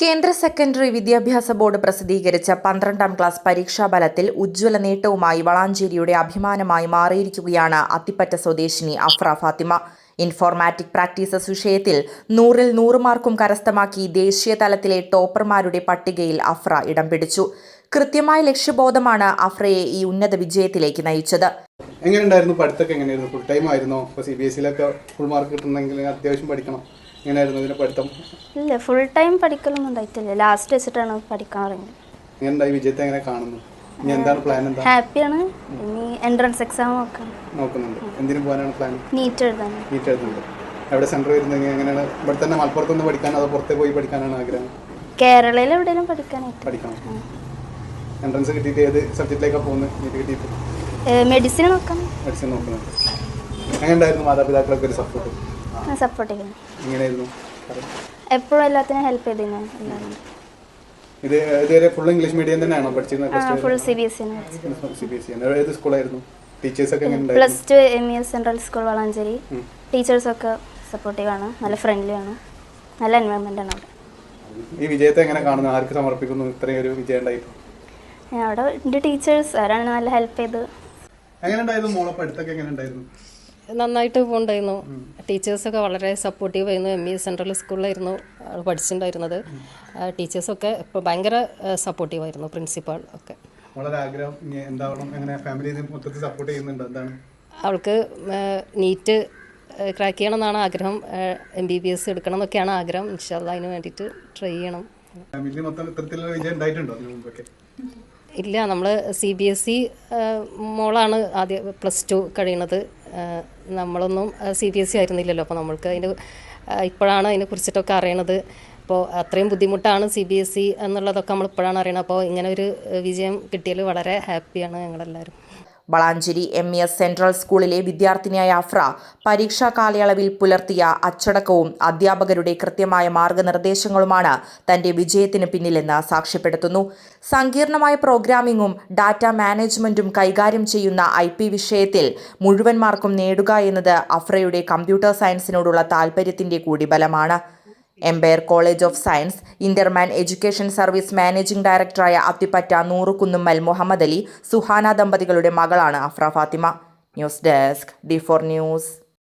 കേന്ദ്ര സെക്കൻഡറി വിദ്യാഭ്യാസ ബോർഡ് പ്രസിദ്ധീകരിച്ച 12ാം ക്ലാസ് പരീക്ഷാഫലത്തിൽ ഉജ്ജ്വല നേട്ടവുമായി വളാഞ്ചേരിയുടെ അഭിമാനമായി മാറിയിരിക്കുകയാണ് അത്തിപ്പറ്റ സ്വദേശിനി അഫ്ര ഫാത്തിമ. ഇൻഫോർമാറ്റിക് പ്രാക്ടീസസ് വിഷയത്തിൽ 100-ൽ 100 മാർക്കും കരസ്ഥമാക്കി ദേശീയ തലത്തിലെ ടോപ്പർമാരുടെ പട്ടികയിൽ അഫ്ര ഇടം പിടിച്ചു. കൃത്യമായ ലക്ഷ്യബോധമാണ് അഫ്രയെ ഈ ഉന്നത വിജയത്തിലേക്ക് നയിച്ചത്. എങ്ങനെയുണ്ടായിരുന്നു പഠിത്തമൊക്കെ? എങ്ങനെയായിരുന്നു? ഫുൾ ടൈം ആയിരുന്നോ? ഇപ്പോൾ CBSE-ലൊക്കെ ഫുൾ മാർക്ക് കിട്ടണമെങ്കിൽ അത്യാവശ്യം പഠിക്കണം. എങ്ങനെയായിരുന്നു ഇതിന്റെ പഠിത്തം? ഇല്ല, ഫുൾ ടൈം പഠിക്കലൊന്നും ഉണ്ടായിട്ടില്ല. ലാസ്റ്റ് വെച്ചിട്ടാണ് പഠിക്കാൻ തുടങ്ങിയത്. എങ്ങനെയുണ്ടായി? വിജയത്തെ എങ്ങനെ കാണുന്നു? ഇനി എന്താണ് പ്ലാൻ? എന്താ? ഹാപ്പിയാണ്. ഇനി എൻട്രൻസ് എക്സാം നോക്കുന്നുണ്ട്. എന്തിനു പോകാനാണ് പ്ലാൻ? നീറ്റ് എഴുതാൻ. നീറ്റ് എഴുതുന്നുണ്ട്. എവിടെ സെന്റർ വരുന്നത്? എങ്ങനെയാണ്? ഇവിടെ തന്നെ മലപ്പുറത്തൊന്ന് പഠിക്കാൻ അതോ പുറത്തേ പോയി പഠിക്കാനാണ് ആഗ്രഹം? കേരളയിൽ എവിടെയെങ്കിലും പഠിക്കാനായിട്ട്. പഠിക്കണം. എൻട്രൻസ് കിട്ടിയിട്ട് ഏത് സബ്ജക്റ്റിലേക്കാണ് പോകുന്നത്? നീറ്റ് കിട്ടിയിട്ട് മെഡിസിൻ നോക്കാം. മെഡിസിൻ നോക്കുന്നുണ്ട്. എങ്ങനെയുണ്ടായിരുന്നു മാതാപിതാക്കളൊക്കെ ഒരു സപ്പോർട്ട്? സപ്പോർട്ട് ചെയ്യുന്നു. എങ്ങനെയായിരുന്നു? എപ്പോഴും എല്ലാത്തിനും ഹെൽപ്പ് ചെയ്തിരുന്നു. ഇത് ഇതുവരെ ഫുൾ ഇംഗ്ലീഷ് മീഡിയം തന്നെയാണോ പഠിച്ചിരുന്നത്? Full CBSE. ഏത് സ്കൂളായിരുന്നു? ടീച്ചേഴ്സൊക്കെ എങ്ങനെയുണ്ടായിരുന്നു? +2 MES സെൻട്രൽ സ്കൂൾ വളാഞ്ചേരി. ടീച്ചേഴ്സൊക്കെ സപ്പോർട്ടീവ് ആണ്, നല്ല ഫ്രണ്ട്ലി ആണ്, നല്ല എൻവയോൺമെന്റ് ആണ് അവിടെ. ഈ വിജയത്തെ എങ്ങനെ കാണുന്നു? ആർക്ക് സമർപ്പിക്കുന്നു ഇത്രയും ഒരു വിജയം ഉണ്ടായിട്ട്? അവിടെ എൻ്റെ ടീച്ചേഴ്സ് അവരാണ് നല്ല ഹെൽപ്പ് ചെയ്ത്. എങ്ങനെയുണ്ടായിരുന്നു മോളെ പഠിത്തമൊക്കെ? എങ്ങനെയുണ്ടായിരുന്നു? നന്നായിട്ട് പോകണ്ടായിരുന്നു. ടീച്ചേഴ്സൊക്കെ വളരെ സപ്പോർട്ടീവ് ആയിരുന്നു. MES സെൻട്രൽ സ്കൂളിലായിരുന്നു പഠിച്ചിട്ടുണ്ടായിരുന്നത്. ടീച്ചേഴ്സൊക്കെ ഇപ്പോൾ ഭയങ്കര സപ്പോർട്ടീവായിരുന്നു. പ്രിൻസിപ്പാൾ ഒക്കെ. വളരെ ആഗ്രഹം എന്താവണം? എങ്ങനെ ഫാമിലി മൊത്തത്തിൽ സപ്പോർട്ട് ചെയ്യുന്നുണ്ട്? എന്താണ് അവൾക്ക്? നീറ്റ് ക്രാക്ക് ചെയ്യണം എന്നാണ് ആഗ്രഹം. MBBS എടുക്കണം എന്നൊക്കെയാണ് ആഗ്രഹം. ഇൻഷാ അല്ലാഹ് അതിന് വേണ്ടിയിട്ട് ട്രൈ ചെയ്യണം. ഫാമിലി മൊത്തം ഇത്തരത്തിലുള്ള വിജയം ഉണ്ടായിട്ടുണ്ടോ അതിന് മുമ്പൊക്കെ? ഇല്ല, നമ്മൾ CBSE മോളാണ് ആദ്യം +2 കഴിയുന്നത്. നമ്മളൊന്നും CBSE ആയിരുന്നില്ലല്ലോ. അപ്പോൾ നമ്മൾക്ക് ഇപ്പോഴാണ് അതിനെക്കുറിച്ചിട്ടൊക്കെ അറിയണത്. അപ്പോൾ അത്രയും ബുദ്ധിമുട്ടാണ് CBSE എന്നുള്ളതൊക്കെ നമ്മൾ ഇപ്പോഴാണ് അറിയണത്. അപ്പോൾ ഇങ്ങനെ ഒരു വിജയം കിട്ടിയതിൽ വളരെ ഹാപ്പിയാണ് ഞങ്ങളെല്ലാവരും. വളാഞ്ചേരി MES സെൻട്രൽ സ്കൂളിലെ വിദ്യാർത്ഥിനിയായ അഫ്ര പരീക്ഷാ കാലയളവിൽ പുലർത്തിയ അച്ചടക്കവും അധ്യാപകരുടെ കൃത്യമായ മാർഗനിർദ്ദേശങ്ങളുമാണ് തന്റെ വിജയത്തിന് പിന്നിലെന്ന് സാക്ഷ്യപ്പെടുത്തുന്നു. സങ്കീർണമായ പ്രോഗ്രാമിംഗും ഡാറ്റ മാനേജ്മെന്റും കൈകാര്യം ചെയ്യുന്ന IP വിഷയത്തിൽ മുഴുവൻ മാർക്കും നേടുക എന്നത് അഫ്രയുടെ കമ്പ്യൂട്ടർ സയൻസിനോടുള്ള താൽപര്യത്തിന്റെ കൂടി ബലമാണ്. എംപയർ കോളേജ് ഓഫ് സയൻസ് ഇന്റർമാൻ എഡ്യൂക്കേഷൻ സർവീസ് മാനേജിംഗ് ഡയറക്ടറായ അത്തിപ്പറ്റ നൂറുകുന്നുമ്മൽ മുഹമ്മദ് അലി, സുഹാന ദമ്പതികളുടെ മകളാണ് Afra Fathima. News desk D4 news.